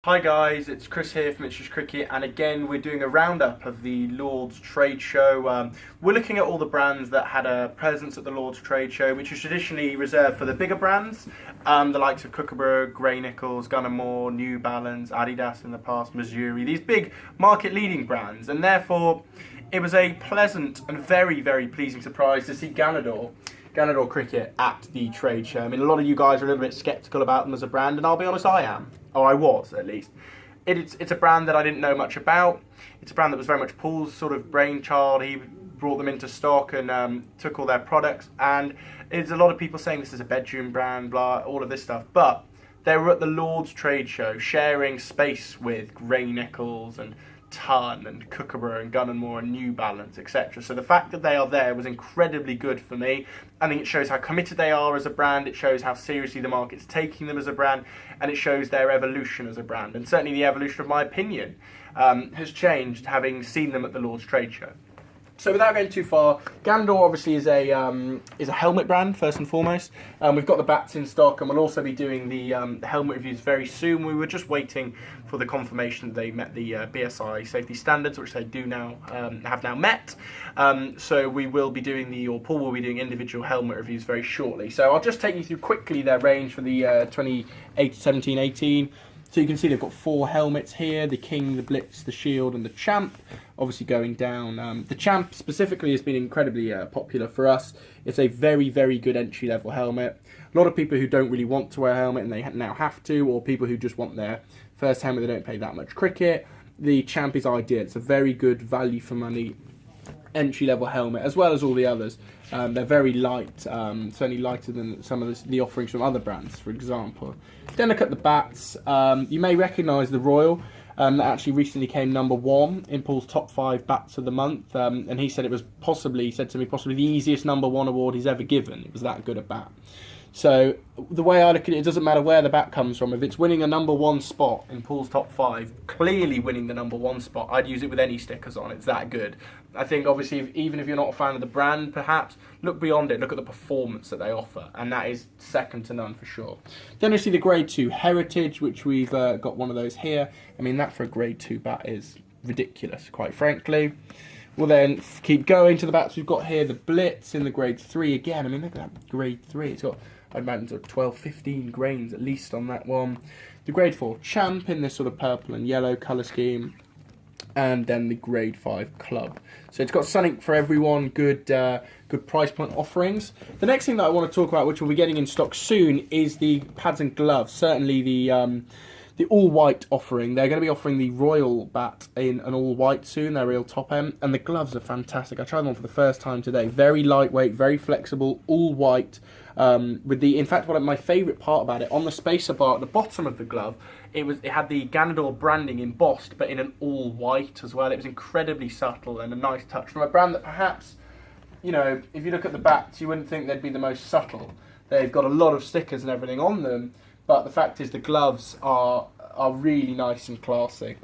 Hi guys, it's Chris here from It's Just Cricket, and again we're doing a roundup of the Lord's Trade Show. We're looking at all the brands that had a presence at the Lord's Trade Show, which is traditionally reserved for the bigger brands, the likes of Kookaburra, Grey Nichols, Ganador, New Balance, Adidas in the past, Missouri, these big market-leading brands, and therefore it was a pleasant and very, very pleasing surprise to see Ganador Cricket at the trade show. I mean, a lot of you guys are a little bit sceptical about them as a brand, and I'll be honest, I am. Or I was, at least. It's a brand that I didn't know much about. It's a brand that was very much Paul's sort of brainchild. He brought them into stock and took all their products. And there's a lot of people saying this is a bedroom brand, blah, all of this stuff. But they were at the Lord's Trade Show, sharing space with Grey Nichols and Ton and Kookaburra and Ganador and New Balance, etc. So the fact that they are there was incredibly good for me. I think it shows how committed they are as a brand, it shows how seriously the market's taking them as a brand, and it shows their evolution as a brand. And certainly the evolution of my opinion has changed having seen them at the Lord's Trade Show. So without going too far, Ganador obviously is a helmet brand first and foremost. We've got the bats in stock, and we'll also be doing the helmet reviews very soon. We were just waiting for the confirmation that they met the BSI safety standards, which they do now have now met. So we will be doing Paul will be doing individual helmet reviews very shortly. So I'll just take you through quickly their range for the 2017-18. So you can see they've got 4 helmets here: the King, the Blitz, the Shield, and the Champ. Obviously going down. The Champ specifically has been incredibly popular for us. It's a very, very good entry-level helmet. A lot of people who don't really want to wear a helmet and they now have to, or people who just want their first helmet, they don't play that much cricket. The Champ is ideal. It's a very good value for money entry-level helmet, as well as all the others. They're very light, certainly lighter than some of the offerings from other brands, for example. Then look at the bats. You may recognise the Royal. That actually recently came #1 in Paul's top 5 bats of the month, and he said it was possibly the easiest #1 award he's ever given. It was that good a bat. So the way I look at it, it doesn't matter where the bat comes from. If it's winning a #1 spot in Paul's top 5, clearly winning the #1 spot, I'd use it with any stickers on. It's that good. I think obviously even if you're not a fan of the brand, perhaps look beyond it. Look at the performance that they offer, and that is second to none for sure. Then we see the Grade 2 Heritage, which we've got one of those here. I mean, that for a Grade 2 bat is ridiculous, quite frankly. We'll then keep going to the bats we've got here. The Blitz in the Grade 3 again. I mean, look at that Grade 3. It's got, I'd imagine, 12, 15 grains at least on that one. The Grade 4 Champ in this sort of purple and yellow colour scheme. And then the Grade 5 Club. So it's got something for everyone, good price point offerings. The next thing that I want to talk about, which we'll be getting in stock soon, is the pads and gloves. Certainly the all-white offering. They're going to be offering the Royal bat in an all-white soon, their real top end. And the gloves are fantastic. I tried them on for the first time today. Very lightweight, very flexible, all-white. In fact, one of my favourite part about it, on the spacer bar at the bottom of the glove, it had the Ganador branding embossed, but in an all-white as well. It was incredibly subtle and a nice touch from a brand that perhaps, you know, if you look at the bats, you wouldn't think they'd be the most subtle. They've got a lot of stickers and everything on them, but the fact is the gloves are really nice and classy.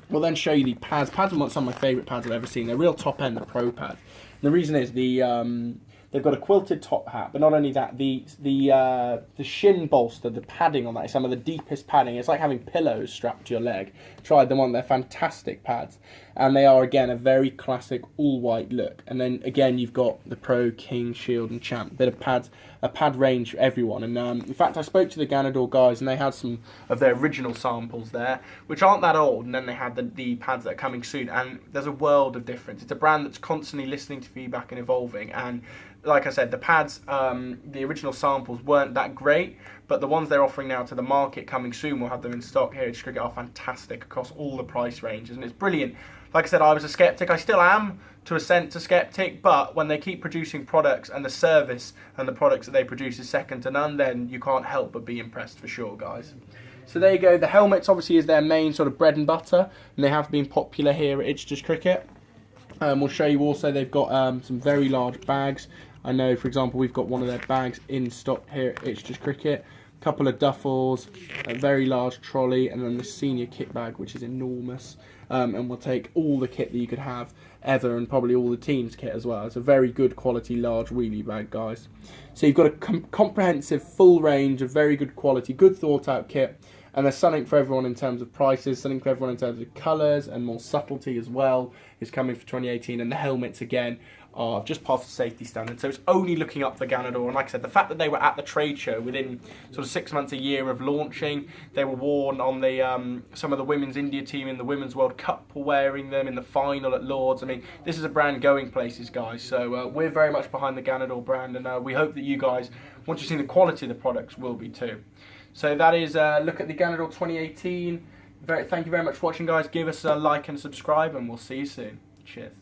We'll then show you the pads. Pads are some of my favourite pads I've ever seen. They're real top end, the Pro pad. And the reason is they've got a quilted top hat, but not only that, the shin bolster, the padding on that is some of the deepest padding. It's like having pillows strapped to your leg. Tried them on, they're fantastic pads. And they are, again, a very classic all-white look. And then, again, you've got the Pro, King, Shield and Champ. Bit of pads, a pad range for everyone. And in fact, I spoke to the Ganador guys, and they had some of their original samples there, which aren't that old. And then they had the pads that are coming soon. And there's a world of difference. It's a brand that's constantly listening to feedback and evolving. And like I said, the pads, the original samples weren't that great, but the ones they're offering now to the market coming soon, we'll have them in stock here at Just Cricket, are fantastic across all the price ranges, and it's brilliant. Like I said, I was a skeptic. I still am, to a sense, a skeptic, but when they keep producing products and the service and the products that they produce is second to none, then you can't help but be impressed for sure, guys. So there you go. The helmets obviously is their main sort of bread and butter, and they have been popular here at It's Just Cricket. We'll show you also they've got some very large bags. I know, for example, we've got one of their bags in stock here at It's Just Cricket. A couple of duffels, a very large trolley, and then the senior kit bag, which is enormous. And we'll take all the kit that you could have ever, and probably all the team's kit as well. It's a very good quality large wheelie bag, guys. So you've got a comprehensive full range of very good quality, good thought out kit. And there's something for everyone in terms of prices, something for everyone in terms of colours, and more subtlety as well is coming for 2018. And the helmets, again, are just past the safety standard. So it's only looking up for Ganador. And like I said, the fact that they were at the trade show within sort of 6 months, a year of launching, they were worn on the some of the women's India team in the Women's World Cup were wearing them in the final at Lords. I mean, this is a brand going places, guys. So we're very much behind the Ganador brand, and we hope that you guys, once you've seen the quality of the products, will be too. So that is a look at the Ganador 2018. Thank you very much for watching, guys. Give us a like and subscribe, and we'll see you soon. Cheers.